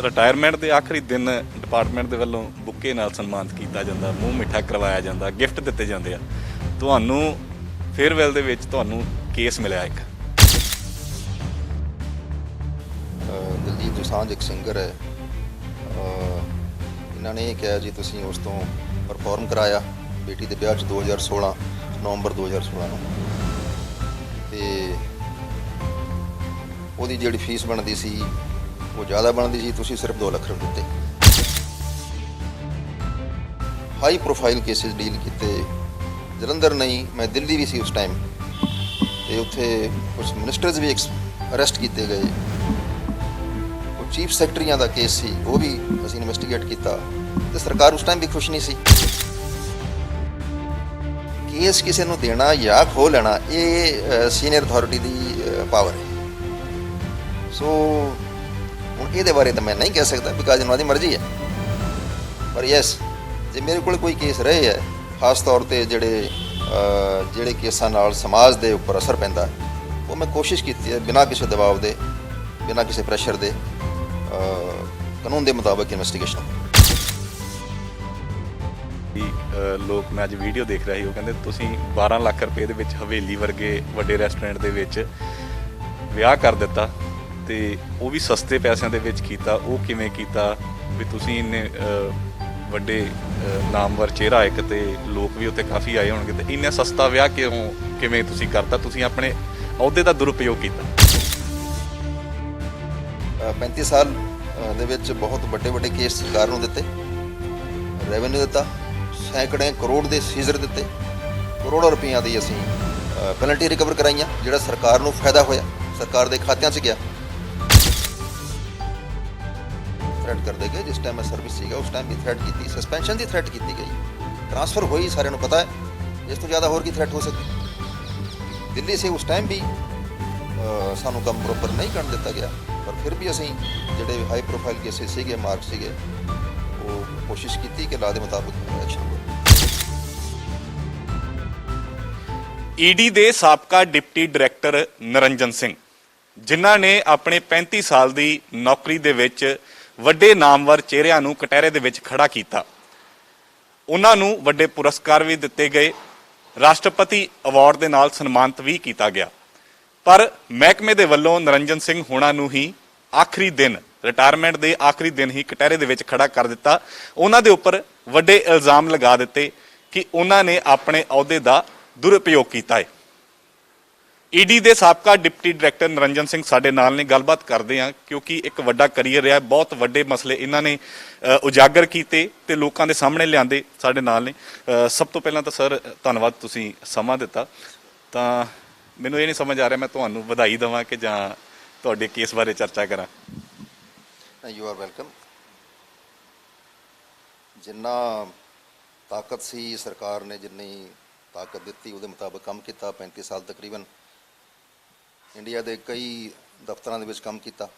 Retirement ਦੇ ਆਖਰੀ ਦਿਨ ਡਿਪਾਰਟਮੈਂਟ ਦੇ ਵੱਲੋਂ ਬੁੱਕੇ ਨਾਲ ਸਨਮਾਨਿਤ ਕੀਤਾ ਜਾਂਦਾ, ਮੂੰਹ ਮਿੱਠਾ ਕਰਵਾਇਆ ਜਾਂਦਾ, ਗਿਫਟ ਦਿੱਤੇ ਜਾਂਦੇ ਆ। ਤੁਹਾਨੂੰ ਫੇਅਰਵੈਲ ਦੇ ਵਿੱਚ ਤੁਹਾਨੂੰ ਕੇਸ ਮਿਲਿਆ ਇੱਕ। ਦਿਲਜੀਤ ਦੋਸਾਂਝ ਇੱਕ ਸਿੰਗਰ ਹੈ। ਇਹਨਾਂ ਨੇ ਇਹ ਕਿਹਾ ਜੀ ਤੁਸੀਂ ਉਸ ਤੋਂ ਪਰਫਾਰਮ ਕਰਾਇਆ ਬੇਟੀ ਦੇ ਵਿਆਹ 'ਚ 2016 ਨਵੰਬਰ 2016 ਨੂੰ, ਤੇ ਉਹਦੀ ਜਿਹੜੀ ਫੀਸ ਬਣਦੀ ਸੀ ਉਹ ਜ਼ਿਆਦਾ ਬਣਦੀ ਸੀ, ਤੁਸੀਂ ਸਿਰਫ 2 ਲੱਖ ਰੁਪਏ ਦਿੱਤੇ। ਹਾਈ ਪ੍ਰੋਫਾਈਲ ਕੇਸਿਸ ਡੀਲ ਕੀਤੇ, ਜਲੰਧਰ ਨਹੀਂ ਮੈਂ ਦਿੱਲੀ ਵੀ ਸੀ ਉਸ ਟਾਈਮ, ਤੇ ਉੱਥੇ ਕੁਝ ਮਿਨਿਸਟਰਸ ਵੀ ਅਰੈਸਟ ਕੀਤੇ ਗਏ। ਉਹ ਚੀਫ ਸੈਕਟਰੀਆਂ ਦਾ ਕੇਸ ਸੀ, ਉਹ ਵੀ ਅਸੀਂ ਇਨਵੈਸਟੀਗੇਟ ਕੀਤਾ, ਤੇ ਸਰਕਾਰ ਉਸ ਟਾਈਮ ਵੀ ਖੁਸ਼ ਨਹੀਂ ਸੀ। ਕੇਸ ਕਿਸੇ ਨੂੰ ਦੇਣਾ ਜਾਂ ਖੋਹ ਲੈਣਾ ਇਹ ਸੀਨੀਅਰ ਅਥਾਰਟੀ ਦੀ ਪਾਵਰ ਹੈ। ਸੋ ਹੁਣ ਇਹਦੇ ਬਾਰੇ ਤਾਂ ਮੈਂ ਨਹੀਂ ਕਹਿ ਸਕਦਾ, ਬਿਕਾਜ਼ ਉਹਨਾਂ ਦੀ ਮਰਜ਼ੀ ਹੈ। ਪਰ ਯੈਸ, ਜੇ ਮੇਰੇ ਕੋਲ ਕੋਈ ਕੇਸ ਰਹੇ ਹੈ, ਖਾਸ ਤੌਰ 'ਤੇ ਜਿਹੜੇ ਕੇਸਾਂ ਨਾਲ ਸਮਾਜ ਦੇ ਉੱਪਰ ਅਸਰ ਪੈਂਦਾ, ਉਹ ਮੈਂ ਕੋਸ਼ਿਸ਼ ਕੀਤੀ ਹੈ ਬਿਨਾਂ ਕਿਸੇ ਦਬਾਅ ਦੇ, ਬਿਨਾਂ ਕਿਸੇ ਪ੍ਰੈਸ਼ਰ ਦੇ, ਕਾਨੂੰਨ ਦੇ ਮੁਤਾਬਕ ਇਨਵੈਸਟੀਗੇਸ਼ਨ। ਲੋਕ ਮੈਂ ਅੱਜ ਵੀਡੀਓ ਦੇਖ ਰਿਹਾ ਸੀ, ਉਹ ਕਹਿੰਦੇ ਤੁਸੀਂ 12 ਲੱਖ ਰੁਪਏ ਦੇ ਵਿੱਚ ਹਵੇਲੀ ਵਰਗੇ ਵੱਡੇ ਰੈਸਟੋਰੈਂਟ ਦੇ ਵਿੱਚ ਵਿਆਹ ਕਰ ਦਿੱਤਾ, ਤੇ ਉਹ ਵੀ ਸਸਤੇ ਪੈਸਿਆਂ ਦੇ ਵਿੱਚ ਕੀਤਾ। ਉਹ ਕਿਵੇਂ ਕੀਤਾ ਵੀ ਤੁਸੀਂ ਇੰਨੇ ਵੱਡੇ ਨਾਮਵਰ ਚਿਹਰਾ ਇੱਕ, ਤੇ ਲੋਕ ਵੀ ਉੱਥੇ ਕਾਫੀ ਆਏ ਹੋਣਗੇ, ਤੇ ਇੰਨਾ ਸਸਤਾ ਵਿਆਹ ਕਿਵੇਂ ਤੁਸੀਂ ਕਰਤਾ? ਤੁਸੀਂ ਆਪਣੇ ਅਹੁਦੇ ਦਾ ਦੁਰਉਪਯੋਗ ਕੀਤਾ। 35 ਸਾਲ ਦੇ ਵਿੱਚ ਬਹੁਤ ਵੱਡੇ ਕੇਸ ਸਰਕਾਰ ਨੂੰ ਦਿੱਤੇ, ਰੈਵਨਿਊ ਦਿੱਤਾ, ਸੈਂਕੜੇ ਕਰੋੜ ਦੇ ਸੀਜ਼ਰ ਦਿੱਤੇ, ਕਰੋੜਾਂ ਰੁਪਈਆਂ ਦੀ ਅਸੀਂ ਪੈਨਲਟੀ ਰਿਕਵਰ ਕਰਾਈਆਂ, ਜਿਹੜਾ ਸਰਕਾਰ ਨੂੰ ਫਾਇਦਾ ਹੋਇਆ, ਸਰਕਾਰ ਦੇ ਖਾਤਿਆਂ 'ਚ ਗਿਆ। ਥ੍ਰੈਟ ਕਰਦੇ ਗਏ, ਜਿਸ ਟਾਈਮ ਮੈਂ ਸਰਵਿਸ ਸੀਗਾ ਉਸ ਟਾਈਮ ਵੀ ਥ੍ਰੈਟ ਕੀਤੀ, ਸਸਪੈਂਸ਼ਨ ਦੀ ਥ੍ਰੈਟ ਕੀਤੀ ਗਈ, ਟ੍ਰਾਂਸਫਰ ਹੋਈ, ਸਾਰਿਆਂ ਨੂੰ ਪਤਾ ਹੈ। ਇਸ ਤੋਂ ਜ਼ਿਆਦਾ ਹੋਰ ਕੀ ਥ੍ਰੈਟ ਹੋ ਸਕਦੀ? ਦਿੱਲੀ ਸੇ ਉਸ ਟਾਈਮ ਵੀ ਸਾਨੂੰ ਕੰਮ ਪ੍ਰੋਪਰ ਨਹੀਂ ਕਰਨ ਦਿੱਤਾ ਗਿਆ, ਪਰ ਫਿਰ ਵੀ ਅਸੀਂ ਜਿਹੜੇ ਹਾਈ ਪ੍ਰੋਫਾਈਲ ਕੇਸਿਸ ਸੀਗੇ, ਮਾਰਕ ਸੀਗੇ, ਉਹ ਕੋਸ਼ਿਸ਼ ਕੀਤੀ ਕਿ ਲਾ ਦੇ ਮੁਤਾਬਕ ਐਕਸ਼ਨ ਹੋਵੇ। ਈਡੀ ਦੇ ਸਾਬਕਾ ਡਿਪਟੀ ਡਾਇਰੈਕਟਰ ਨਿਰੰਜਨ ਸਿੰਘ, ਜਿਨ੍ਹਾਂ ਨੇ ਆਪਣੇ 35 ਸਾਲ ਦੀ ਨੌਕਰੀ ਦੇ ਵਿੱਚ ਵੱਡੇ ਨਾਮਵਰ ਚਿਹਰਿਆਂ ਨੂੰ ਕਟਹਿਰੇ ਦੇ ਵਿੱਚ ਖੜਾ ਕੀਤਾ, ਉਹਨਾਂ ਨੂੰ ਵੱਡੇ ਪੁਰਸਕਾਰ ਵੀ ਦਿੱਤੇ ਗਏ, ਰਾਸ਼ਟਰਪਤੀ ਅਵਾਰਡ ਦੇ ਨਾਲ ਸਨਮਾਨਿਤ ਵੀ ਕੀਤਾ ਗਿਆ। ਪਰ ਮਹਿਕਮੇ ਦੇ ਵੱਲੋਂ ਨਿਰੰਜਨ ਸਿੰਘ ਹੋਣਾ ਨੂੰ ਹੀ ਆਖਰੀ ਦਿਨ, ਰਿਟਾਇਰਮੈਂਟ ਦੇ ਆਖਰੀ ਦਿਨ ਹੀ ਕਟਹਿਰੇ ਦੇ ਵਿੱਚ ਖੜਾ ਕਰ ਦਿੱਤਾ। ਉਹਨਾਂ ਦੇ ਉੱਪਰ ਵੱਡੇ ਇਲਜ਼ਾਮ ਲਗਾ ਦਿੱਤੇ ਕਿ ਉਹਨਾਂ ਨੇ ਆਪਣੇ ਅਹੁਦੇ ਦਾ ਦੁਰਉਪਯੋਗ ਕੀਤਾ ਹੈ। ਈਡੀ ਦੇ ਸਾਬਕਾ ਡਿਪਟੀ ਡਾਇਰੈਕਟਰ ਨਿਰੰਜਨ ਸਿੰਘ ਸਾਡੇ ਨਾਲ ਨੇ, ਗੱਲਬਾਤ ਕਰਦੇ ਹਾਂ, ਕਿਉਂਕਿ ਇੱਕ ਵੱਡਾ ਕਰੀਅਰ ਰਿਹਾ, ਬਹੁਤ ਵੱਡੇ ਮਸਲੇ ਇਹਨਾਂ ਨੇ ਉਜਾਗਰ ਕੀਤੇ ਤੇ ਲੋਕਾਂ ਦੇ ਸਾਹਮਣੇ ਲਿਆਂਦੇ। ਸਾਡੇ ਨਾਲ ਨੇ। ਸਭ ਤੋਂ ਪਹਿਲਾਂ ਤਾਂ ਸਰ ਧੰਨਵਾਦ, ਤੁਸੀਂ ਸਮਾਂ ਦਿੱਤਾ। ਤਾਂ ਮੈਨੂੰ ਇਹ ਨਹੀਂ ਸਮਝ ਆ ਰਿਹਾ ਮੈਂ ਤੁਹਾਨੂੰ ਵਧਾਈ ਦੇਵਾਂ ਕਿ ਜਾਂ ਤੁਹਾਡੇ ਕੇਸ ਬਾਰੇ ਚਰਚਾ ਕਰਾਂ। You are welcome. ਜਿੰਨਾ ਤਾਕਤ ਸੀ ਸਰਕਾਰ ਨੇ, ਜਿੰਨੀ ਤਾਕਤ ਦਿੱਤੀ ਉਹਦੇ ਮੁਤਾਬਕ ਕੰਮ ਕੀਤਾ। 35 ਸਾਲ ਤਕਰੀਬਨ ਇੰਡੀਆ ਦੇ ਕਈ ਦਫ਼ਤਰਾਂ ਦੇ ਵਿੱਚ ਕੰਮ ਕੀਤਾ,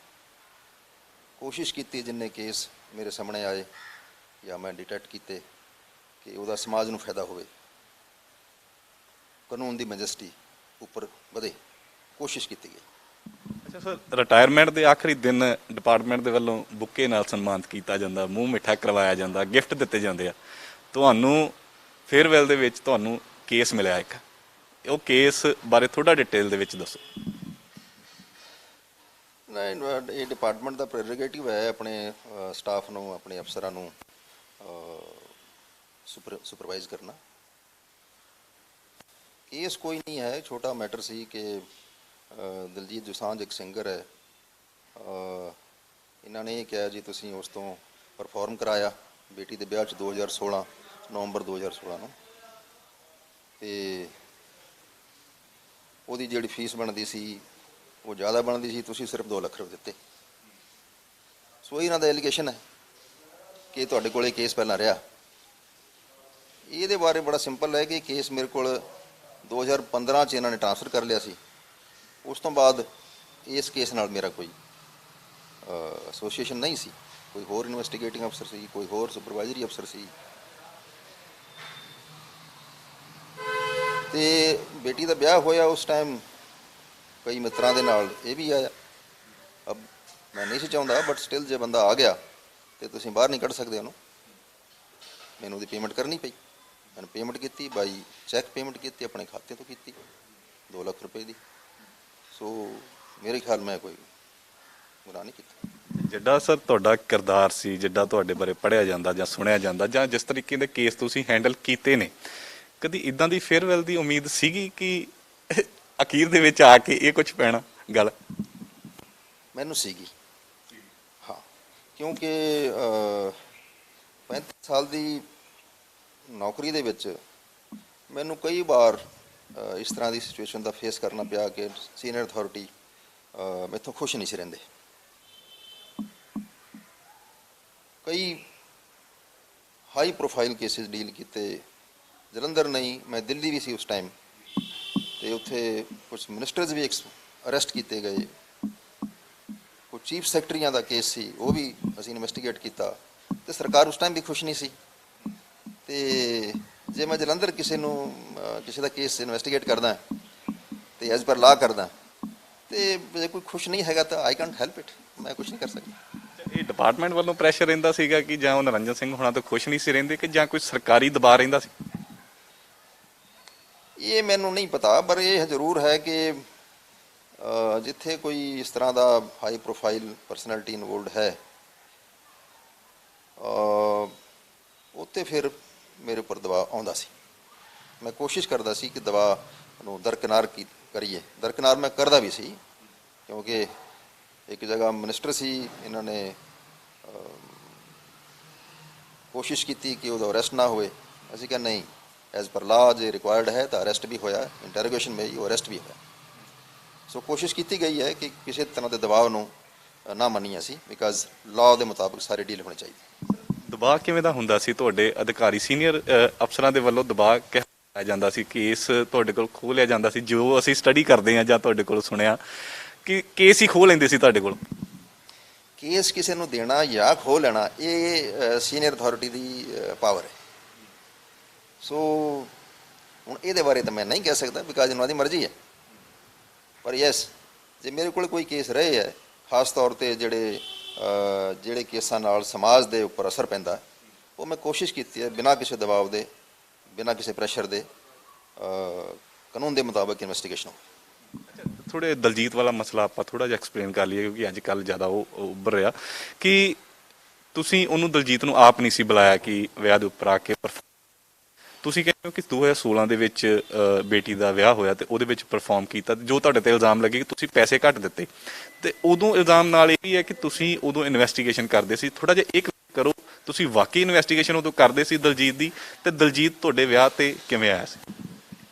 ਕੋਸ਼ਿਸ਼ ਕੀਤੀ ਜਿੰਨੇ ਕੇਸ ਮੇਰੇ ਸਾਹਮਣੇ ਆਏ ਜਾਂ ਮੈਂ ਡਿਟੈਕਟ ਕੀਤੇ ਕਿ ਉਹਦਾ ਸਮਾਜ ਨੂੰ ਫਾਇਦਾ ਹੋਵੇ, ਕਾਨੂੰਨ ਦੀ ਮੈਜੈਸਟੀ ਉੱਪਰ ਵਧੇ, ਕੋਸ਼ਿਸ਼ ਕੀਤੀ ਗਈ। ਅੱਛਾ ਸਰ, ਰਿਟਾਇਰਮੈਂਟ ਦੇ ਆਖਰੀ ਦਿਨ ਡਿਪਾਰਟਮੈਂਟ ਦੇ ਵੱਲੋਂ ਬੁੱਕੇ ਨਾਲ ਸਨਮਾਨਿਤ ਕੀਤਾ ਜਾਂਦਾ, ਮੂੰਹ ਮਿੱਠਾ ਕਰਵਾਇਆ ਜਾਂਦਾ, ਗਿਫਟ ਦਿੱਤੇ ਜਾਂਦੇ ਆ। ਤੁਹਾਨੂੰ ਫੇਅਰਵੈਲ ਦੇ ਵਿੱਚ ਤੁਹਾਨੂੰ ਕੇਸ ਮਿਲਿਆ ਇੱਕ, ਉਹ ਕੇਸ ਬਾਰੇ ਥੋੜਾ ਡਿਟੇਲ ਦੇ ਵਿੱਚ ਦੱਸੋ। ਨਹੀਂ, ਇਹ ਡਿਪਾਰਟਮੈਂਟ ਦਾ ਪ੍ਰੈਰੋਗੇਟਿਵ ਹੈ ਆਪਣੇ ਸਟਾਫ ਨੂੰ, ਆਪਣੇ ਅਫਸਰਾਂ ਨੂੰ ਸੁਪਰਵਾਈਜ਼ ਕਰਨਾ। ਕੇਸ ਕੋਈ ਨਹੀਂ ਹੈ, ਛੋਟਾ ਮੈਟਰ ਸੀ ਕਿ ਦਿਲਜੀਤ ਦੋਸਾਂਝ ਇੱਕ ਸਿੰਗਰ ਹੈ। ਇਹਨਾਂ ਨੇ ਇਹ ਕਿਹਾ ਜੀ ਤੁਸੀਂ ਉਸ ਤੋਂ ਪਰਫਾਰਮ ਕਰਾਇਆ ਬੇਟੀ ਦੇ ਵਿਆਹ 'ਚ 2016 ਨਵੰਬਰ 2016 ਨੂੰ, ਤੇ ਉਹਦੀ ਜਿਹੜੀ ਫੀਸ ਬਣਦੀ ਸੀ ਉਹ ਜ਼ਿਆਦਾ ਬਣਦੀ ਸੀ, ਤੁਸੀਂ ਸਿਰਫ 2 ਲੱਖ ਰੁਪਏ ਦਿੱਤੇ। ਸੋ ਇਹਨਾਂ ਦਾ ਐਲੀਗੇਸ਼ਨ ਹੈ ਕਿ ਤੁਹਾਡੇ ਕੋਲ ਇਹ ਕੇਸ ਪਹਿਲਾਂ ਰਿਹਾ। ਇਹਦੇ ਬਾਰੇ ਬੜਾ ਸਿੰਪਲ ਹੈ ਕਿ ਕੇਸ ਮੇਰੇ ਕੋਲ 2015 'ਚ ਇਹਨਾਂ ਨੇ ਟ੍ਰਾਂਸਫਰ ਕਰ ਲਿਆ ਸੀ। ਉਸ ਤੋਂ ਬਾਅਦ ਇਸ ਕੇਸ ਨਾਲ ਮੇਰਾ ਕੋਈ ਐਸੋਸੀਏਸ਼ਨ ਨਹੀਂ ਸੀ, ਕੋਈ ਹੋਰ ਇਨਵੈਸਟੀਗੇਟਿੰਗ ਅਫਸਰ ਸੀ, ਕੋਈ ਹੋਰ ਸੁਪਰਵਾਈਜ਼ਰੀ ਅਫਸਰ ਸੀ। ਤੇ ਬੇਟੀ ਦਾ ਵਿਆਹ ਹੋਇਆ ਉਸ ਟਾਈਮ ਕਈ ਮਿੱਤਰਾਂ ਦੇ ਨਾਲ, ਇਹ ਵੀ ਆਇਆ। ਅਬ ਮੈਂ ਨਹੀਂ ਸੀ ਚਾਹੁੰਦਾ, ਬਟ ਸਟਿਲ ਜੇ ਬੰਦਾ ਆ ਗਿਆ ਤੇ ਤੁਸੀਂ ਬਾਹਰ ਨਹੀਂ ਕੱਢ ਸਕਦੇ ਉਹਨੂੰ। ਮੈਨੂੰ ਉਹਦੀ ਪੇਮੈਂਟ ਕਰਨੀ ਪਈ। ਮੈਂ ਪੇਮੈਂਟ ਕੀਤੀ, ਬਾਈ ਚੈੱਕ ਪੇਮੈਂਟ ਕੀਤੀ, ਆਪਣੇ ਖਾਤੇ ਤੋਂ ਕੀਤੀ 2 ਲੱਖ ਰੁਪਏ ਦੀ। ਸੋ ਮੇਰੇ ਖਿਆਲ ਮੈਂ ਕੋਈ ਗੁਨਾਹ ਨਹੀਂ ਕੀਤਾ। ਜਿੱਡਾ ਸਰ ਤੁਹਾਡਾ ਕਿਰਦਾਰ ਸੀ, ਜਿੱਡਾ ਤੁਹਾਡੇ ਬਾਰੇ ਪੜ੍ਹਿਆ ਜਾਂਦਾ ਜਾਂ ਸੁਣਿਆ ਜਾਂਦਾ, ਜਾਂ ਜਿਸ ਤਰੀਕੇ ਦੇ ਕੇਸ ਤੁਸੀਂ ਹੈਂਡਲ ਕੀਤੇ ਨੇ, ਕਦੀ ਇਦਾਂ ਦੀ ਫੇਅਰਵੈਲ ਦੀ ਉਮੀਦ ਸੀਗੀ ਕਿ ਅਖੀਰ ਦੇ ਵਿੱਚ ਆ ਕੇ ਇਹ ਕੁਝ ਪੈਣਾ ਗੱਲ? ਮੈਨੂੰ ਸੀਗੀ, ਹਾਂ, ਕਿਉਂਕਿ 35 ਸਾਲ ਦੀ ਨੌਕਰੀ ਦੇ ਵਿੱਚ ਮੈਨੂੰ ਕਈ ਵਾਰ ਇਸ ਤਰ੍ਹਾਂ ਦੀ ਸਿਚੁਏਸ਼ਨ ਦਾ ਫੇਸ ਕਰਨਾ ਪਿਆ ਕਿ ਸੀਨੀਅਰ ਅਥਾਰਟੀ ਮੈਥੋਂ ਖੁਸ਼ ਨਹੀਂ ਸੀ ਰਹਿੰਦੇ। ਕਈ ਹਾਈ ਪ੍ਰੋਫਾਈਲ ਕੇਸਿਸ ਡੀਲ ਕੀਤੇ, ਜਲੰਧਰ ਨਹੀਂ ਮੈਂ ਦਿੱਲੀ ਵੀ ਸੀ ਉਸ ਟਾਈਮ, ਤੇ ਉੱਥੇ ਕੁਝ ਮਿਨਿਸਟਰਸ ਵੀ ਅਰੈਸਟ ਕੀਤੇ ਗਏ। ਕੁਝ ਚੀਫ ਸੈਕਟਰੀਆਂ ਦਾ ਕੇਸ ਸੀ, ਉਹ ਵੀ ਅਸੀਂ ਇਨਵੈਸਟੀਗੇਟ ਕੀਤਾ, ਤੇ ਸਰਕਾਰ ਉਸ ਟਾਈਮ ਵੀ ਖੁਸ਼ ਨਹੀਂ ਸੀ। ਤੇ ਜੇ ਮੈਂ ਜਲੰਧਰ ਕਿਸੇ ਦਾ ਕੇਸ ਇਨਵੈਸਟੀਗੇਟ ਕਰਦਾ ਤੇ ਐਜ਼ ਪਰ ਲਾ ਕਰਦਾ, ਤੇ ਜੇ ਕੋਈ ਖੁਸ਼ ਨਹੀਂ ਹੈਗਾ ਤਾਂ ਆਈ ਕੈਨਟ ਹੈਲਪ ਇਟ, ਮੈਂ ਕੁਝ ਨਹੀਂ ਕਰ ਸਕਦਾ। ਇਹ ਡਿਪਾਰਟਮੈਂਟ ਵੱਲੋਂ ਪ੍ਰੈਸ਼ਰ ਰਹਿੰਦਾ ਸੀਗਾ ਕਿ ਜਾਂ ਉਹ ਨਿਰੰਜਨ ਸਿੰਘ ਹੋਣਾ ਤੋਂ ਖੁਸ਼ ਨਹੀਂ ਸੀ ਰਹਿੰਦੇ, ਕਿ ਜਾਂ ਕੋਈ ਸਰਕਾਰੀ ਦਬਾਅ ਰਹਿੰਦਾ ਸੀ? ਇਹ ਮੈਨੂੰ ਨਹੀਂ ਪਤਾ, ਪਰ ਇਹ ਜ਼ਰੂਰ ਹੈ ਕਿ ਜਿੱਥੇ ਕੋਈ ਇਸ ਤਰ੍ਹਾਂ ਦਾ ਹਾਈ ਪ੍ਰੋਫਾਈਲ ਪਰਸਨੈਲਿਟੀ ਇਨਵੋਲਡ ਹੈ, ਉੱਥੇ ਫਿਰ ਮੇਰੇ ਉੱਪਰ ਦਬਾਅ ਆਉਂਦਾ ਸੀ। ਮੈਂ ਕੋਸ਼ਿਸ਼ ਕਰਦਾ ਸੀ ਕਿ ਦਬਾਅ ਨੂੰ ਦਰਕਿਨਾਰ ਕਰੀਏ। ਦਰਕਿਨਾਰ ਮੈਂ ਕਰਦਾ ਵੀ ਸੀ, ਕਿਉਂਕਿ ਇੱਕ ਜਗ੍ਹਾ ਮਿਨਿਸਟਰ ਸੀ, ਇਹਨਾਂ ਨੇ ਕੋਸ਼ਿਸ਼ ਕੀਤੀ ਕਿ ਉਹਦਾ ਅਰੈਸਟ ਨਾ ਹੋਵੇ। ਅਸੀਂ ਕਿਹਾ ਨਹੀਂ, ਐਜ਼ ਪਰ ਲਾ ਜੇ ਰਿਕੁਆਇਰਡ ਹੈ ਤਾਂ ਅਰੈਸਟ ਵੀ ਹੋਇਆ, ਇੰਟਰੋਗੇਸ਼ਨ ਵਿੱਚ ਉਹ ਅਰੈਸਟ ਵੀ ਹੋਇਆ। ਸੋ ਕੋਸ਼ਿਸ਼ ਕੀਤੀ ਗਈ ਹੈ ਕਿ ਕਿਸੇ ਤਰ੍ਹਾਂ ਦੇ ਦਬਾਅ ਨੂੰ ਨਾ ਮੰਨੀਏ ਅਸੀਂ, ਬਿਕਾਜ਼ ਲਾਅ ਦੇ ਮੁਤਾਬਕ ਸਾਰੇ ਡੀਲ ਹੋਣੇ ਚਾਹੀਦੇ। ਦਬਾਅ ਕਿਵੇਂ ਦਾ ਹੁੰਦਾ ਸੀ? ਤੁਹਾਡੇ ਅਧਿਕਾਰੀ ਸੀਨੀਅਰ ਅਫਸਰਾਂ ਦੇ ਵੱਲੋਂ ਦਬਾਅ ਕਿਹਾ ਜਾਂਦਾ ਸੀ? ਕੇਸ ਤੁਹਾਡੇ ਕੋਲ ਖੋਹ ਲਿਆ ਜਾਂਦਾ ਸੀ? ਜੋ ਅਸੀਂ ਸਟੱਡੀ ਕਰਦੇ ਹਾਂ ਜਾਂ ਤੁਹਾਡੇ ਕੋਲ ਸੁਣਿਆ ਕਿ ਕੇਸ ਹੀ ਖੋਹ ਲੈਂਦੇ ਸੀ ਤੁਹਾਡੇ ਕੋਲ। ਕੇਸ ਕਿਸੇ ਨੂੰ ਦੇਣਾ ਜਾਂ ਖੋਹ ਲੈਣਾ ਇਹ ਸੀਨੀਅਰ ਅਥਾਰਟੀ ਦੀ ਪਾਵਰ ਹੈ। ਸੋ ਹੁਣ ਇਹਦੇ ਬਾਰੇ ਤਾਂ ਮੈਂ ਨਹੀਂ ਕਹਿ ਸਕਦਾ, ਬਿਕਾਜ਼ ਉਹਨਾਂ ਦੀ ਮਰਜ਼ੀ ਹੈ। ਪਰ ਯੈਸ, ਜੇ ਮੇਰੇ ਕੋਲ ਕੋਈ ਕੇਸ ਰਹੇ ਹੈ, ਖਾਸ ਤੌਰ 'ਤੇ ਜਿਹੜੇ ਕੇਸਾਂ ਨਾਲ ਸਮਾਜ ਦੇ ਉੱਪਰ ਅਸਰ ਪੈਂਦਾ, ਉਹ ਮੈਂ ਕੋਸ਼ਿਸ਼ ਕੀਤੀ ਹੈ ਬਿਨਾਂ ਕਿਸੇ ਦਬਾਅ ਦੇ, ਬਿਨਾਂ ਕਿਸੇ ਪ੍ਰੈਸ਼ਰ ਦੇ, ਕਾਨੂੰਨ ਦੇ ਮੁਤਾਬਕ ਇਨਵੈਸਟੀਗੇਸ਼ਨ ਹੋ। ਥੋੜੇ ਦਲਜੀਤ ਵਾਲਾ ਮਸਲਾ ਆਪਾਂ ਥੋੜਾ ਜਿਹਾ ਐਕਸਪਲੇਨ ਕਰ ਲਈਏ, ਕਿਉਂਕਿ ਅੱਜ ਕੱਲ੍ਹ ਜ਼ਿਆਦਾ ਉਹ ਉੱਭਰ ਰਿਹਾ ਕਿ ਤੁਸੀਂ ਉਹਨੂੰ, ਦਲਜੀਤ ਨੂੰ ਆਪ ਨਹੀਂ ਸੀ ਬੁਲਾਇਆ ਕਿ ਵਿਆਹ ਦੇ ਉੱਪਰ ਆ ਕੇ ਤੁਸੀਂ ਕਹਿੰਦੇ ਹੋ ਕਿ 2016 ਦੇ ਵਿੱਚ ਬੇਟੀ ਦਾ ਵਿਆਹ ਹੋਇਆ ਤੇ ਉਹਦੇ ਵਿੱਚ ਪਰਫਾਰਮ ਕੀਤਾ, ਜੋ ਤੁਹਾਡੇ ਤੇ ਇਲਜ਼ਾਮ ਲੱਗੇ ਕਿ ਤੁਸੀਂ ਪੈਸੇ ਘੱਟ ਦਿੱਤੇ, ਤੇ ਉਦੋਂ ਇਲਜ਼ਾਮ ਨਾਲ ਇਹ ਵੀ ਹੈ ਕਿ ਤੁਸੀਂ ਉਦੋਂ ਇਨਵੈਸਟੀਗੇਸ਼ਨ ਕਰਦੇ ਸੀ। ਥੋੜਾ ਜਿਹਾ ਇੱਕ ਕਰੋ, ਤੁਸੀਂ ਵਾਕਈ ਇਨਵੈਸਟੀਗੇਸ਼ਨ ਉਦੋਂ ਕਰਦੇ ਸੀ ਦਲਜੀਤ ਦੀ, ਤੇ ਦਲਜੀਤ ਤੁਹਾਡੇ ਵਿਆਹ ਤੇ ਕਿਵੇਂ ਆਇਆ ਸੀ?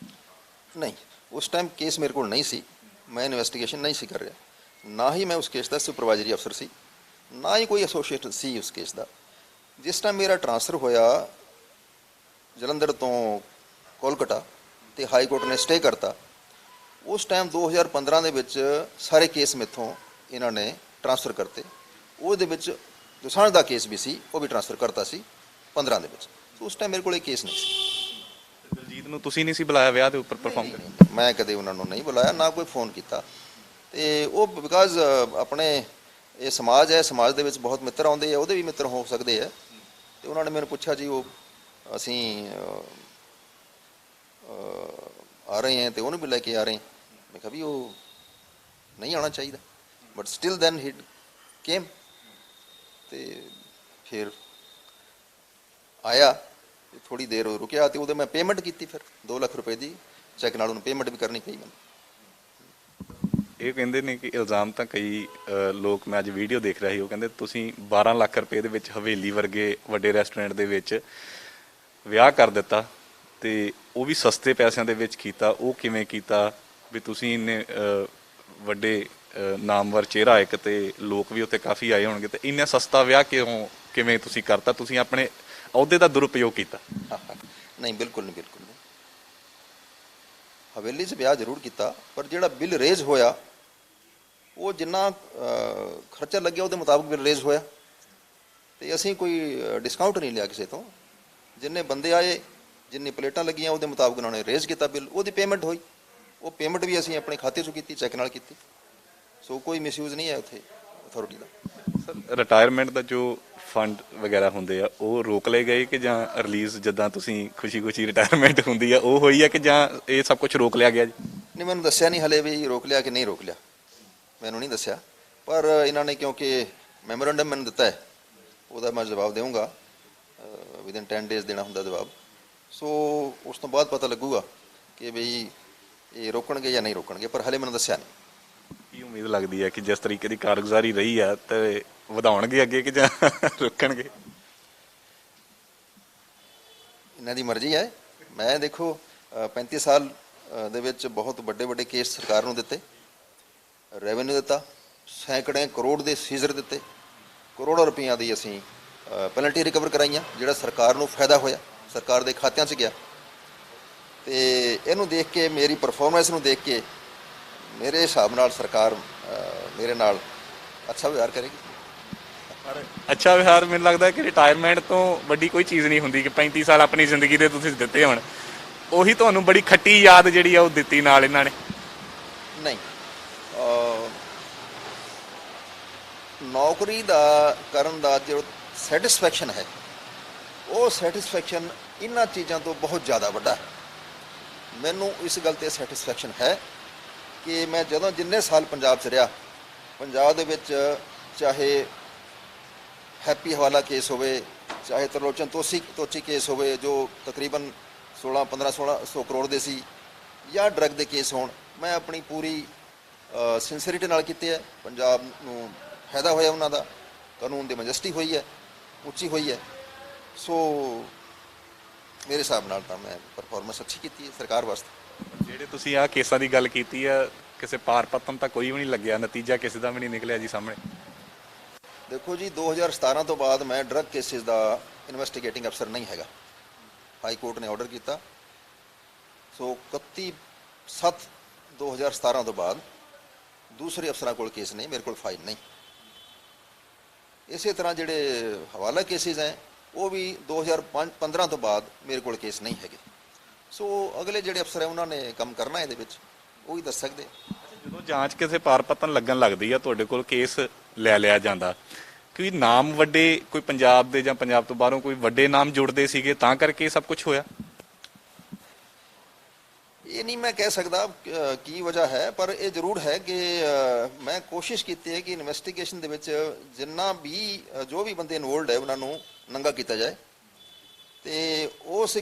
ਨਹੀਂ, ਉਸ ਟਾਈਮ ਕੇਸ ਮੇਰੇ ਕੋਲ ਨਹੀਂ ਸੀ, ਮੈਂ ਇਨਵੈਸਟੀਗੇਸ਼ਨ ਨਹੀਂ ਸੀ ਕਰ ਰਿਹਾ, ਨਾ ਹੀ ਮੈਂ ਉਸ ਕੇਸ ਦਾ ਸੁਪਰਵਾਈਜ਼ਰੀ ਅਫਸਰ ਸੀ, ਨਾ ਹੀ ਕੋਈ ਐਸੋਸੀਏਟ ਸੀ ਉਸ ਕੇਸ ਦਾ। ਜਿਸ ਟਾਈਮ ਮੇਰਾ ਟ੍ਰਾਂਸਫਰ ਹੋਇਆ ਜਲੰਧਰ ਤੋਂ ਕੋਲਕਾਤਾ ਤੇ ਹਾਈ ਕੋਰਟ ਨੇ ਸਟੇ ਕਰਤਾ, ਉਸ ਟਾਈਮ 2015 ਦੇ ਵਿੱਚ ਸਾਰੇ ਕੇਸ ਮੈਥੋਂ ਇਹਨਾਂ ਨੇ ਟ੍ਰਾਂਸਫਰ ਕਰਤੇ। ਉਹਦੇ ਵਿੱਚ ਜੋ ਸਾਂਝ ਦਾ ਕੇਸ ਵੀ ਸੀ ਉਹ ਵੀ ਟ੍ਰਾਂਸਫਰ ਕਰਤਾ ਸੀ 15 ਦੇ ਵਿੱਚ। ਸੋ ਉਸ ਟਾਈਮ ਮੇਰੇ ਕੋਲ ਇਹ ਕੇਸ ਨਹੀਂ ਸੀ। ਦਲਜੀਤ ਨੂੰ ਤੁਸੀਂ ਨਹੀਂ ਸੀ ਬੁਲਾਇਆ ਵਿਆਹ ਦੇ ਉੱਪਰ ਪਰਫਾਰਮ ਕਰਨ? ਮੈਂ ਕਦੇ ਉਹਨਾਂ ਨੂੰ ਨਹੀਂ ਬੁਲਾਇਆ, ਨਾ ਕੋਈ ਫੋਨ ਕੀਤਾ। ਤੇ ਉਹ ਬਿਕਾਜ਼ ਆਪਣੇ ਇਹ ਸਮਾਜ ਹੈ, ਸਮਾਜ ਦੇ ਵਿੱਚ ਬਹੁਤ ਮਿੱਤਰ ਆਉਂਦੇ ਆ, ਉਹਦੇ ਵੀ ਮਿੱਤਰ ਹੋ ਸਕਦੇ ਆ। ਤੇ ਉਹਨਾਂ ਨੇ ਮੈਨੂੰ ਪੁੱਛਿਆ ਜੀ ਉਹ ਅਸੀਂ ਆ ਰਹੇ ਹਾਂ ਤੇ ਉਹਨੂੰ ਵੀ ਲੈ ਕੇ ਆ ਰਹੇ। ਮੈਂ ਕਿਹਾ ਵੀ ਉਹ ਨਹੀਂ ਆਉਣਾ ਚਾਹੀਦਾ, ਬਟ ਸਟਿਲ ਦੈਨ ਹੀ ਕੇਮ। ਤੇ ਫਿਰ ਆਇਆ, ਥੋੜੀ ਦੇਰ ਰੁਕਿਆ ਤੇ ਉਹਦੇ ਮੈਂ ਪੇਮੈਂਟ ਕੀਤੀ, ਫਿਰ 2 ਲੱਖ ਰੁਪਏ ਦੀ ਚੈੱਕ ਨਾਲ ਉਹਨੂੰ ਪੇਮੈਂਟ ਵੀ ਕਰਨੀ ਪਈ ਮੈਨੂੰ। ਇਹ ਕਹਿੰਦੇ ਨੇ ਕਿ ਇਲਜ਼ਾਮ ਤਾਂ ਕਈ ਲੋਕ, ਮੈਂ ਅੱਜ ਵੀਡੀਓ ਦੇਖ ਰਿਹਾ ਸੀ, ਉਹ ਕਹਿੰਦੇ ਤੁਸੀਂ 12 ਲੱਖ ਰੁਪਏ ਦੇ ਵਿੱਚ ਹਵੇਲੀ ਵਰਗੇ ਵੱਡੇ ਰੈਸਟੋਰੈਂਟ ਦੇ ਵਿੱਚ ਵਿਆਹ ਕਰ ਦਿੱਤਾ, ਤੇ ਉਹ ਵੀ ਸਸਤੇ ਪੈਸਿਆਂ ਦੇ ਵਿੱਚ ਕੀਤਾ। ਉਹ ਕਿਵੇਂ ਕੀਤਾ ਵੀ ਤੁਸੀਂ ਇੰਨੇ ਵੱਡੇ ਨਾਮਵਰ ਚਿਹਰਾ ਇੱਕ, ਤੇ ਲੋਕ ਵੀ ਉੱਥੇ ਕਾਫੀ ਆਏ ਹੋਣਗੇ, ਤੇ ਇੰਨਾ ਸਸਤਾ ਵਿਆਹ ਕਿਵੇਂ ਤੁਸੀਂ ਕਰਤਾ? ਤੁਸੀਂ ਆਪਣੇ ਅਹੁਦੇ ਦਾ ਦੁਰਉਪਯੋਗ ਕੀਤਾ? ਨਹੀਂ, ਬਿਲਕੁਲ ਨਹੀਂ, ਬਿਲਕੁਲ ਨਹੀਂ। ਹਵੇਲੀ 'ਚ ਵਿਆਹ ਜ਼ਰੂਰ ਕੀਤਾ, ਪਰ ਜਿਹੜਾ ਬਿੱਲ ਰੇਜ਼ ਹੋਇਆ ਉਹ ਜਿੰਨਾ ਖਰਚਾ ਲੱਗਿਆ ਉਹਦੇ ਮੁਤਾਬਕ ਬਿੱਲ ਰੇਜ਼ ਹੋਇਆ, ਤੇ ਅਸੀਂ ਕੋਈ ਡਿਸਕਾਊਂਟ ਨਹੀਂ ਲਿਆ ਕਿਸੇ ਤੋਂ। ਜਿੰਨੇ ਬੰਦੇ ਆਏ, ਜਿੰਨੀ ਪਲੇਟਾਂ ਲੱਗੀਆਂ, ਉਹਦੇ ਮੁਤਾਬਕ ਉਹਨਾਂ ਨੇ ਰੇਜ਼ ਕੀਤਾ ਬਿੱਲ, ਉਹਦੀ ਪੇਮੈਂਟ ਹੋਈ। ਉਹ ਪੇਮੈਂਟ ਵੀ ਅਸੀਂ ਆਪਣੇ ਖਾਤੇ 'ਚੋਂ ਕੀਤੀ, ਚੈੱਕ ਨਾਲ ਕੀਤੀ। ਸੋ ਕੋਈ ਮਿਸਯੂਜ਼ ਨਹੀਂ ਹੈ ਉੱਥੇ, ਅਥਾਰਟੀ ਦਾ। ਸਰ ਰਿਟਾਇਰਮੈਂਟ ਦਾ ਜੋ ਫੰਡ ਵਗੈਰਾ ਹੁੰਦੇ ਆ ਉਹ ਰੋਕ ਲਏ ਗਏ ਕਿ ਜਾਂ ਰਿਲੀਜ਼ ਜਿੱਦਾਂ ਤੁਸੀਂ ਖੁਸ਼ੀ-ਖੁਸ਼ੀ ਰਿਟਾਇਰਮੈਂਟ ਹੁੰਦੀ ਆ ਉਹ ਹੋਈ ਆ ਕਿ ਜਾਂ ਇਹ ਸਭ ਕੁਝ ਰੋਕ ਲਿਆ ਗਿਆ ਜੀ? ਨਹੀਂ, ਮੈਨੂੰ ਦੱਸਿਆ ਨਹੀਂ ਹਲੇ ਵੀ ਰੋਕ ਲਿਆ ਕਿ ਨਹੀਂ ਰੋਕ ਲਿਆ, ਮੈਨੂੰ ਨਹੀਂ ਦੱਸਿਆ। ਪਰ ਇਹਨਾਂ ਨੇ ਕਿਉਂਕਿ ਮੈਮੋਰੈਂਡਮ ਮੈਨੂੰ ਦਿੱਤਾ ਹੈ, ਉਹਦਾ ਮੈਂ ਜਵਾਬ ਦੇਵਾਂਗਾ, ਵਿਦਿਨ 10 ਡੇਜ਼ ਦੇਣਾ ਹੁੰਦਾ ਜਵਾਬ। ਸੋ ਉਸ ਤੋਂ ਬਾਅਦ ਪਤਾ ਲੱਗੂਗਾ ਕਿ ਬਈ ਇਹ ਰੋਕਣਗੇ ਜਾਂ ਨਹੀਂ ਰੋਕਣਗੇ, ਪਰ ਹਲੇ ਮੈਨੂੰ ਦੱਸਿਆ ਨਹੀਂ। ਕੀ ਉਮੀਦ ਲੱਗਦੀ ਹੈ ਕਿ ਜਿਸ ਤਰੀਕੇ ਦੀ ਕਾਰਗੁਜ਼ਾਰੀ ਰਹੀ ਆ ਤੇ ਵਧਾਉਣਗੇ ਅੱਗੇ ਕਿ ਜਾਂ ਰੋਕਣਗੇ? ਇਹਨਾਂ ਦੀ ਮਰਜ਼ੀ ਹੈ। ਮੈਂ ਦੇਖੋ 35 ਸਾਲ ਦੇ ਵਿੱਚ ਬਹੁਤ ਵੱਡੇ ਵੱਡੇ ਕੇਸ ਸਰਕਾਰ ਨੂੰ ਦਿੱਤੇ, ਰੈਵਨਿਊ ਦਿੱਤਾ, ਸੈਂਕੜੇ ਕਰੋੜ ਦੇ ਸੀਜ਼ਰ ਦਿੱਤੇ, ਕਰੋੜਾਂ ਰੁਪਈਆਂ ਦੀ ਅਸੀਂ ਪੈਨਲਟੀ ਰਿਕਵਰ ਕਰਾਈਆਂ, ਜਿਹੜਾ ਸਰਕਾਰ ਨੂੰ ਫਾਇਦਾ ਹੋਇਆ, ਸਰਕਾਰ ਦੇ ਖਾਤਿਆਂ 'ਚ ਗਿਆ। ਤੇ ਇਹਨੂੰ ਦੇਖ ਕੇ, ਮੇਰੀ ਪਰਫਾਰਮੈਂਸ ਨੂੰ ਦੇਖ ਕੇ ਮੇਰੇ ਹਿਸਾਬ ਨਾਲ ਸਰਕਾਰ ਮੇਰੇ ਨਾਲ ਅੱਛਾ ਵਿਵਹਾਰ ਕਰੇਗੀ। ਪਰ ਅੱਛਾ ਵਿਹਾਰ ਮੈਨੂੰ ਲੱਗਦਾ ਕਿ ਰਿਟਾਇਰਮੈਂਟ ਤੋਂ ਵੱਡੀ ਕੋਈ ਚੀਜ਼ ਨਹੀਂ ਹੁੰਦੀ ਕਿ 35 ਸਾਲ ਆਪਣੀ ਜ਼ਿੰਦਗੀ ਦੇ ਤੁਸੀਂ ਦਿੱਤੇ ਹੋਣ, ਉਹੀ ਤੁਹਾਨੂੰ ਬੜੀ ਖੱਟੀ ਯਾਦ ਜਿਹੜੀ ਆ ਉਹ ਦਿੱਤੀ ਨਾਲ ਇਹਨਾਂ ਨੇ। ਨਹੀਂ, ਨੌਕਰੀ ਦਾ ਕਰਨ ਦਾ ਜੋ ਸੈਟਿਸਫੈਕਸ਼ਨ ਹੈ, ਉਹ ਸੈਟਿਸਫੈਕਸ਼ਨ ਇਹਨਾਂ ਚੀਜ਼ਾਂ ਤੋਂ ਬਹੁਤ ਜ਼ਿਆਦਾ ਵੱਡਾ ਹੈ। ਮੈਨੂੰ ਇਸ ਗੱਲ 'ਤੇ ਸੈਟਿਸਫੈਕਸ਼ਨ ਹੈ ਕਿ ਮੈਂ ਜਦੋਂ ਜਿੰਨੇ ਸਾਲ ਪੰਜਾਬ 'ਚ ਰਿਹਾ, ਪੰਜਾਬ ਦੇ ਵਿੱਚ ਚਾਹੇ ਹੈਪੀ ਹਵਾਲਾ ਕੇਸ ਹੋਵੇ, ਚਾਹੇ ਤਰਲੋਚਨ ਤੋਚੀ ਕੇਸ ਹੋਵੇ ਜੋ ਤਕਰੀਬਨ 1600 ਕਰੋੜ ਦੇ ਸੀ, ਜਾਂ ਡਰੱਗ ਦੇ ਕੇਸ ਹੋਣ, ਮੈਂ ਆਪਣੀ ਪੂਰੀ ਸਿੰਸੀਅਰਿਟੀ ਨਾਲ ਕੀਤੇ ਹੈ। ਪੰਜਾਬ ਨੂੰ ਫਾਇਦਾ ਹੋਇਆ, ਉਹਨਾਂ ਦਾ ਕਾਨੂੰਨ ਦੀ ਮਜੈਸਟੀ ਹੋਈ ਹੈ, ਉੱਚੀ ਹੋਈ ਹੈ। ਸੋ ਮੇਰੇ ਹਿਸਾਬ ਨਾਲ ਤਾਂ ਮੈਂ ਪਰਫਾਰਮੈਂਸ ਅੱਛੀ ਕੀਤੀ ਹੈ ਸਰਕਾਰ ਵਾਸਤੇ। ਜਿਹੜੇ ਤੁਸੀਂ ਆਹ ਕੇਸਾਂ ਦੀ ਗੱਲ ਕੀਤੀ ਆ, ਕਿਸੇ ਪਾਰ ਪਤਨ ਤਾਂ ਕੋਈ ਵੀ ਨਹੀਂ ਲੱਗਿਆ, ਨਤੀਜਾ ਕਿਸੇ ਦਾ ਵੀ ਨਹੀਂ ਨਿਕਲਿਆ ਜੀ ਸਾਹਮਣੇ। ਦੇਖੋ ਜੀ, 2017 ਤੋਂ ਬਾਅਦ ਮੈਂ ਡਰੱਗ ਕੇਸਿਸ ਦਾ ਇਨਵੈਸਟੀਗੇਟਿੰਗ ਅਫਸਰ ਨਹੀਂ ਹੈਗਾ। ਹਾਈ ਕੋਰਟ ਨੇ ਆਰਡਰ ਕੀਤਾ। ਸੋ 31/7/2017 ਤੋਂ ਬਾਅਦ ਦੂਸਰੇ ਅਫਸਰਾਂ ਕੋਲ ਕੇਸ ਨਹੀਂ, ਮੇਰੇ ਕੋਲ ਫਾਈਲ ਨਹੀਂ। ਇਸੇ ਤਰ੍ਹਾਂ ਜਿਹੜੇ ਹਵਾਲਾ ਕੇਸਿਸ ਹੈ, ਉਹ ਵੀ 2015 ਤੋਂ ਬਾਅਦ ਮੇਰੇ ਕੋਲ ਕੇਸ ਨਹੀਂ ਹੈਗੇ। ਸੋ ਅਗਲੇ ਜਿਹੜੇ ਅਫਸਰ ਹੈ ਉਹਨਾਂ ਨੇ ਕੰਮ ਕਰਨਾ ਇਹਦੇ ਵਿੱਚ, ਉਹ ਹੀ ਦੱਸ ਸਕਦੇ। ਜਦੋਂ ਜਾਂਚ ਕਿਸੇ ਪਾਰ ਪਤਨ ਲੱਗਣ ਲੱਗਦੀ ਆ, ਤੁਹਾਡੇ ਕੋਲ ਕੇਸ ਲੈ ਲਿਆ ਜਾਂਦਾ, ਕੋਈ ਨਾਮ ਵੱਡੇ, ਕੋਈ ਪੰਜਾਬ ਦੇ ਜਾਂ ਪੰਜਾਬ ਤੋਂ ਬਾਹਰੋਂ ਕੋਈ ਵੱਡੇ ਨਾਮ ਜੁੜਦੇ ਸੀਗੇ ਤਾਂ ਕਰਕੇ ਸਭ ਕੁਝ ਹੋਇਆ? ਇਹ ਨਹੀਂ ਮੈਂ ਕਹਿ ਸਕਦਾ ਕੀ ਵਜ੍ਹਾ ਹੈ, ਪਰ ਇਹ ਜ਼ਰੂਰ ਹੈ ਕਿ ਮੈਂ ਕੋਸ਼ਿਸ਼ ਕੀਤੀ ਹੈ ਕਿ ਇਨਵੈਸਟੀਗੇਸ਼ਨ ਦੇ ਵਿੱਚ ਜਿੰਨਾ ਵੀ ਜੋ ਵੀ ਬੰਦੇ ਇਨਵੋਲਡ ਹੈ ਉਹਨਾਂ ਨੂੰ ਨੰਗਾ ਕੀਤਾ ਜਾਏ। ਤੇ ਉਸ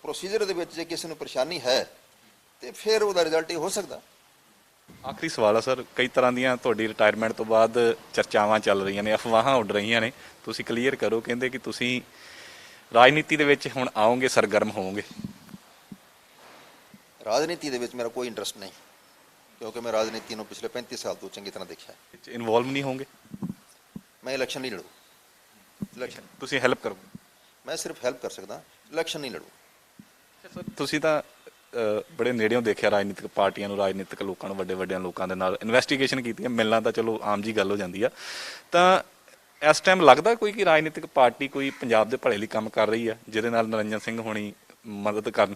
ਪ੍ਰੋਸੀਜਰ ਦੇ ਵਿੱਚ ਜੇ ਕਿਸੇ ਨੂੰ ਪਰੇਸ਼ਾਨੀ ਹੈ ਤੇ ਫਿਰ ਉਹਦਾ ਰਿਜ਼ਲਟ ਇਹ ਹੋ ਸਕਦਾ। ਆਖਰੀ ਸਵਾਲ ਆ ਸਰ, ਕਈ ਤਰ੍ਹਾਂ ਦੀਆਂ ਤੁਹਾਡੀ ਰਿਟਾਇਰਮੈਂਟ ਤੋਂ ਬਾਅਦ ਚਰਚਾਵਾਂ ਚੱਲ ਰਹੀਆਂ ਨੇ, ਅਫਵਾਹਾਂ ਉੱਡ ਰਹੀਆਂ ਨੇ, ਤੁਸੀਂ ਕਲੀਅਰ ਕਰੋ। ਕਹਿੰਦੇ ਕਿ ਤੁਸੀਂ ਰਾਜਨੀਤੀ ਦੇ ਵਿੱਚ ਹੁਣ ਆਓਗੇ, ਸਰਗਰਮ ਹੋਵੋਗੇ। ਰਾਜਨੀਤੀ ਦੇ ਵਿੱਚ ਮੇਰਾ ਕੋਈ ਇੰਟਰਸਟ ਨਹੀਂ, ਕਿਉਂਕਿ ਮੈਂ ਰਾਜਨੀਤੀ ਨੂੰ ਪਿਛਲੇ 35 ਸਾਲ ਤੋਂ ਚੰਗੀ ਤਰ੍ਹਾਂ ਦੇਖਿਆ ਹੈ। ਇਨਵੋਲਵ ਨਹੀਂ ਹੋਵੋਗੇ? ਮੈਂ ਇਲੈਕਸ਼ਨ ਨਹੀਂ ਲੜੂ। ਇਲੈਕਸ਼ਨ ਤੁਸੀਂ ਹੈਲਪ ਕਰੋਗੇ? ਮੈਂ ਸਿਰਫ ਹੈਲਪ ਕਰ ਸਕਦਾ, ਇਲੈਕਸ਼ਨ ਨਹੀਂ ਲੜੂ। ਸਰ ਤੁਸੀਂ ਤਾਂ ਬੜੇ ਨੇੜਿਓਂ ਦੇਖਿਆ ਰਾਜਨੀਤਿਕ ਪਾਰਟੀਆਂ ਨੂੰ, ਰਾਜਨੀਤਿਕ ਲੋਕਾਂ ਨੂੰ, ਵੱਡੇ ਵੱਡਿਆਂ ਲੋਕਾਂ ਦੇ ਨਾਲ ਇਨਵੈਸਟੀਗੇਸ਼ਨ ਕੀਤੀ ਹੈ, ਮਿਲਣਾ ਤਾਂ ਚਲੋ ਆਮ ਜੀ ਗੱਲ ਹੋ ਜਾਂਦੀ ਆ। ਤਾਂ ਇਸ ਟਾਈਮ ਲੱਗਦਾ ਕੋਈ ਕਿ ਰਾਜਨੀਤਿਕ ਪਾਰਟੀ ਕੋਈ ਪੰਜਾਬ ਦੇ ਭਲੇ ਲਈ ਕੰਮ ਕਰ ਰਹੀ ਆ, ਜਿਹਦੇ ਨਾਲ ਨਿਰੰਜਨ ਸਿੰਘ ਹੋਣੀ ਮਦਦ ਕਰਨ?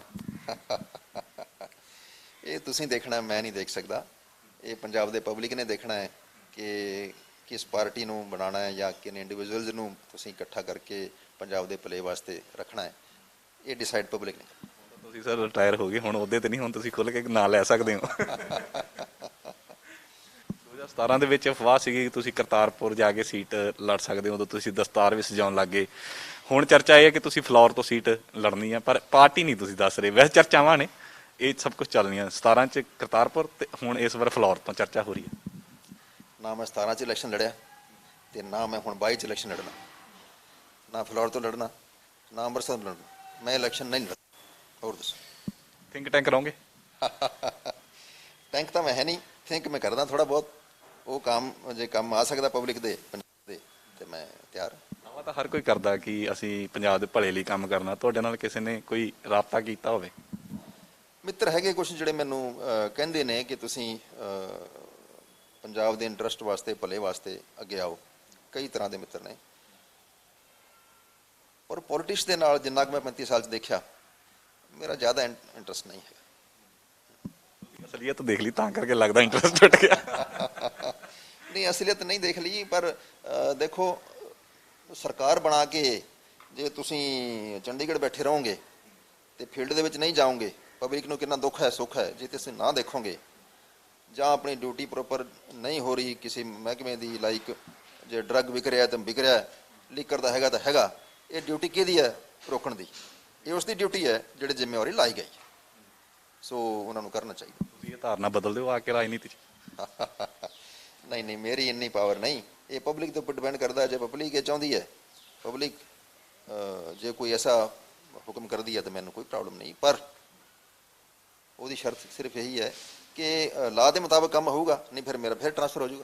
ਇਹ ਤੁਸੀਂ ਦੇਖਣਾ, ਮੈਂ ਨਹੀਂ ਦੇਖ ਸਕਦਾ। ਇਹ ਪੰਜਾਬ ਦੇ ਪਬਲਿਕ ਨੇ ਦੇਖਣਾ ਹੈ ਕਿ ਕਿਸ ਪਾਰਟੀ ਨੂੰ ਬਣਾਉਣਾ ਹੈ ਜਾਂ ਕਿਨ ਇੰਡੀਵਿਜੂਅਲਸ ਨੂੰ ਤੁਸੀਂ ਇਕੱਠਾ ਕਰਕੇ ਪੰਜਾਬ ਦੇ ਭਲੇ ਵਾਸਤੇ ਰੱਖਣਾ ਹੈ। ਇਹ ਡਿਸਾਈਡ ਪਬਲਿਕ ਨੇ। ਤੁਸੀਂ ਸਰ ਰਿਟਾਇਰ ਹੋ ਗਏ, ਹੁਣ ਉਹਦੇ ਤੇ ਨਹੀਂ, ਹੁਣ ਤੁਸੀਂ ਖੁੱਲ੍ਹ ਕੇ ਨਾਂ ਲੈ ਸਕਦੇ ਹੋ। 2017 ਦੇ ਵਿੱਚ ਅਫਵਾਹ ਸੀਗੀ ਕਿ ਤੁਸੀਂ ਕਰਤਾਰਪੁਰ ਜਾ ਕੇ ਸੀਟ ਲੜ ਸਕਦੇ ਹੋ, ਉਦੋਂ ਤੁਸੀਂ ਦਸਤਾਰ ਵੀ ਸਜਾਉਣ ਲੱਗ ਗਏ। ਹੁਣ ਚਰਚਾ ਇਹ ਹੈ ਕਿ ਤੁਸੀਂ ਫਲੋਰ ਤੋਂ ਸੀਟ ਲੜਨੀ ਆ, ਪਰ ਪਾਰਟੀ ਨਹੀਂ ਤੁਸੀਂ ਦੱਸ ਰਹੇ। ਵੈਸੇ ਚਰਚਾਵਾਂ ਨੇ, ਇਹ ਸਭ ਕੁਝ ਚੱਲ ਰਹੀਆਂ। 17 ਚ ਕਰਤਾਰਪੁਰ ਤੇ ਹੁਣ ਇਸ ਵਾਰ ਫਲੋਰ ਤੋਂ ਚਰਚਾ ਹੋ ਰਹੀ ਹੈ। ਨਾ ਮੈਂ 17 ਚ ਇਲੈਕਸ਼ਨ ਲੜਿਆ ਤੇ ਨਾ ਮੈਂ ਹੁਣ 22 ਚ ਇਲੈਕਸ਼ਨ ਲੜਨਾ, ਨਾ ਫਲੋਰ ਤੋਂ ਲੜਨਾ, ਨਾ ਅੰਮ੍ਰਿਤਸਰ ਤੋਂ ਲੜਨਾ। ਮੈਂ ਇਲੈਕਸ਼ਨ ਨਹੀਂ ਲੜਦਾ। ਹੋਰ ਦੱਸੋ। ਥਿੰਕ ਟੈਂਕ ਰਹੋਗੇ? ਟੈਂਕ ਤਾਂ ਮੈਂ ਹੈ ਨਹੀਂ, ਥਿੰਕ ਮੈਂ ਕਰਦਾ ਥੋੜਾ ਬਹੁਤ। ਉਹ ਕੰਮ ਜੇ ਕੰਮ ਆ ਸਕਦਾ ਪਬਲਿਕ ਦੇ, ਪੰਜਾਬ ਦੇ, ਤੇ ਮੈਂ ਤਿਆਰ। ਆਵਾ ਤਾਂ ਹਰ ਕੋਈ ਕਰਦਾ ਕਿ ਅਸੀਂ ਪੰਜਾਬ ਦੇ ਭਲੇ ਲਈ ਕੰਮ ਕਰਨਾ। ਤੁਹਾਡੇ ਨਾਲ ਕਿਸੇ ਨੇ ਕੋਈ ਰਾਬਤਾ ਕੀਤਾ ਹੋਵੇ? ਮਿੱਤਰ ਹੈਗੇ ਕੁਝ ਜਿਹੜੇ ਮੈਨੂੰ ਕਹਿੰਦੇ ਨੇ ਕਿ ਤੁਸੀਂ ਪੰਜਾਬ ਦੇ ਇੰਟਰਸਟ ਵਾਸਤੇ, ਭਲੇ ਵਾਸਤੇ ਅੱਗੇ ਆਓ। ਕਈ ਤਰ੍ਹਾਂ ਦੇ ਮਿੱਤਰ ਨੇ, ਪਰ ਪੋਲਿਟਿਕਸ ਦੇ ਨਾਲ ਜਿੰਨਾ ਕੁ ਮੈਂ 35 ਸਾਲ 'ਚ ਦੇਖਿਆ, ਮੇਰਾ ਜ਼ਿਆਦਾ ਇੰਟਰਸਟ ਨਹੀਂ ਹੈ। ਅਸਲੀਅਤ ਦੇਖ ਲਈ ਤਾਂ ਕਰਕੇ ਲੱਗਦਾ ਇੰਟਰਸਟ ਟੁੱਟ ਗਿਆ। ਨਹੀਂ ਅਸਲੀਅਤ ਨਹੀਂ ਦੇਖ ਲਈ, ਪਰ ਦੇਖੋ ਸਰਕਾਰ ਬਣਾ ਕੇ ਜੇ ਤੁਸੀਂ ਚੰਡੀਗੜ੍ਹ ਬੈਠੇ ਰਹੋਗੇ ਤੇ ਫੀਲਡ ਦੇ ਵਿੱਚ ਨਹੀਂ ਜਾਓਗੇ, ਪਬਲਿਕ ਨੂੰ ਕਿੰਨਾ ਦੁੱਖ ਹੈ ਸੁੱਖ ਹੈ ਜੇ ਤੁਸੀਂ ਨਾ ਦੇਖੋਗੇ, ਜਾਂ ਆਪਣੀ ਡਿਊਟੀ ਪ੍ਰੋਪਰ ਨਹੀਂ ਹੋ ਰਹੀ ਕਿਸੇ ਮਹਿਕਮੇ ਦੀ, ਲਾਈਕ ਜੇ ਡਰੱਗ ਵਿਕ ਰਿਹਾ ਤਾਂ ਵਿਕ ਰਿਹਾ, ਲੀਕਰ ਦਾ ਹੈਗਾ ਤਾਂ ਹੈਗਾ, ਇਹ ਡਿਊਟੀ ਕਿਹਦੀ ਹੈ? ਰੋਕਣ ਦੀ। ਇਹ ਉਸ ਦੀ ਡਿਊਟੀ ਹੈ ਜਿਹੜੇ ਜ਼ਿੰਮੇਵਾਰੀ ਲਾਈ ਗਈ, ਸੋ ਉਹਨਾਂ ਨੂੰ ਕਰਨਾ ਚਾਹੀਦਾ। ਤੁਸੀਂ ਇਹ ਧਾਰਨਾ ਬਦਲ ਦਿਓ ਆ ਕੇ ਰਾਜਨੀਤੀ 'ਚ। ਨਹੀਂ ਨਹੀਂ, ਮੇਰੀ ਇੰਨੀ ਪਾਵਰ ਨਹੀਂ, ਇਹ ਪਬਲਿਕ ਦੇ ਉੱਪਰ ਡਿਪੈਂਡ ਕਰਦਾ। ਜੇ ਪਬਲਿਕ ਇਹ ਚਾਹੁੰਦੀ ਹੈ, ਪਬਲਿਕ ਜੇ ਕੋਈ ਐਸਾ ਹੁਕਮ ਕਰਦੀ ਹੈ ਤਾਂ ਮੈਨੂੰ ਕੋਈ ਪ੍ਰੋਬਲਮ ਨਹੀਂ, ਪਰ ਉਹਦੀ ਸ਼ਰਤ ਸਿਰਫ ਇਹੀ ਹੈ ਕਿ ਲਾਅ ਦੇ ਮੁਤਾਬਕ ਕੰਮ ਹੋਊਗਾ, ਨਹੀਂ ਫਿਰ ਮੇਰਾ ਫਿਰ ਟ੍ਰਾਂਸਫਰ ਹੋ ਜਾਊਗਾ।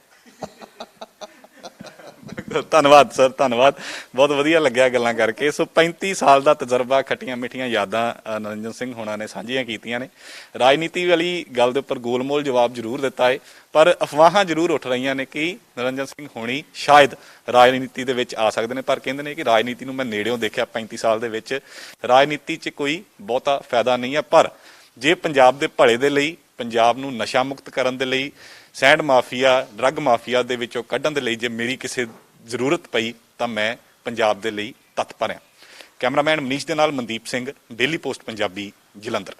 ਧੰਨਵਾਦ ਸਰ, ਧੰਨਵਾਦ, ਬਹੁਤ ਵਧੀਆ ਲੱਗਿਆ ਗੱਲਾਂ ਕਰਕੇ। ਸੋ 35 ਸਾਲ ਦਾ ਤਜਰਬਾ, ਖੱਟੀਆਂ ਮਿੱਠੀਆਂ ਯਾਦਾਂ ਨਰਿੰਜਨ ਸਿੰਘ ਹੋਣਾ ਨੇ ਸਾਂਝੀਆਂ ਕੀਤੀਆਂ ਨੇ। ਰਾਜਨੀਤੀ ਵਾਲੀ ਗੱਲ ਦੇ ਉੱਪਰ ਗੋਲਮੋਲ ਜਵਾਬ ਜ਼ਰੂਰ ਦਿੱਤਾ ਹੈ, ਪਰ ਅਫਵਾਹਾਂ ਜ਼ਰੂਰ ਉੱਠ ਰਹੀਆਂ ਨੇ ਕਿ ਨਰਿੰਜਨ ਸਿੰਘ ਹੋਣੀ ਸ਼ਾਇਦ ਰਾਜਨੀਤੀ ਦੇ ਵਿੱਚ ਆ ਸਕਦੇ ਨੇ। ਪਰ ਕਹਿੰਦੇ ਨੇ ਕਿ ਰਾਜਨੀਤੀ ਨੂੰ ਮੈਂ ਨੇੜਿਓਂ ਦੇਖਿਆ 35 ਸਾਲ ਦੇ ਵਿੱਚ, ਰਾਜਨੀਤੀ 'ਚ ਕੋਈ ਬਹੁਤਾ ਫਾਇਦਾ ਨਹੀਂ ਹੈ। ਪਰ ਜੇ ਪੰਜਾਬ ਦੇ ਭਲੇ ਦੇ ਲਈ, ਪੰਜਾਬ ਨੂੰ ਨਸ਼ਾ ਮੁਕਤ ਕਰਨ ਦੇ ਲਈ, ਸੈਂਡ ਮਾਫੀਆ, ਡਰੱਗ ਮਾਫੀਆ ਦੇ ਵਿੱਚੋਂ ਕੱਢਣ ਦੇ ਲਈ ਜੇ ਮੇਰੀ ਕਿਸੇ ਜ਼ਰੂਰਤ ਪਈ ਤਾਂ ਮੈਂ ਪੰਜਾਬ ਦੇ ਲਈ ਤਤਪਰ ਹਾਂ। ਕੈਮਰਾਮੈਨ ਮਨੀਸ਼ ਦੇ ਨਾਲ ਮਨਦੀਪ ਸਿੰਘ, ਡੇਲੀ ਪੋਸਟ ਪੰਜਾਬੀ, ਜਲੰਧਰ।